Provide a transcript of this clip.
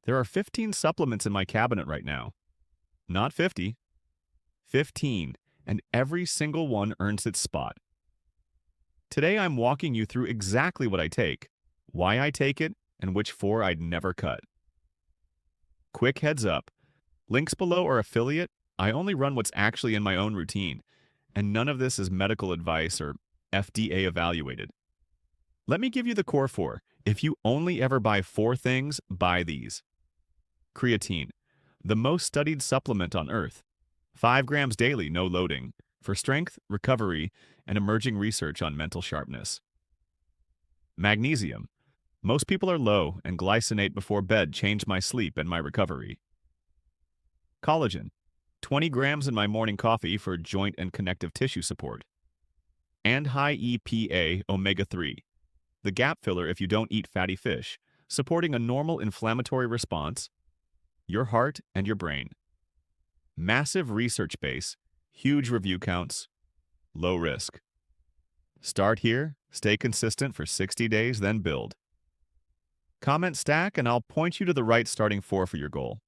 There are 15 supplements in my cabinet right now. Not 50, 15, and every single one earns its spot. Today I'm walking you through exactly what I take, why I take it, and which four I'd never cut. Quick heads up, links below are affiliate. I only run what's actually in my own routine, and none of this is medical advice or FDA evaluated. Let me give you the core four. If you only ever buy four things, buy these. Creatine, the most studied supplement on Earth. 5 grams daily, no loading, for strength, recovery, and emerging research on mental sharpness. Magnesium, most people are low, and glycinate before bed changed my sleep and my recovery. Collagen, 20 grams in my morning coffee for joint and connective tissue support. And high EPA omega-3, the gap filler if you don't eat fatty fish, supporting a normal inflammatory response, your heart and your brain. Massive research base, huge review counts, low risk. Start here, stay consistent for 60 days, then build. Comment stack and I'll point you to the right starting four for your goal.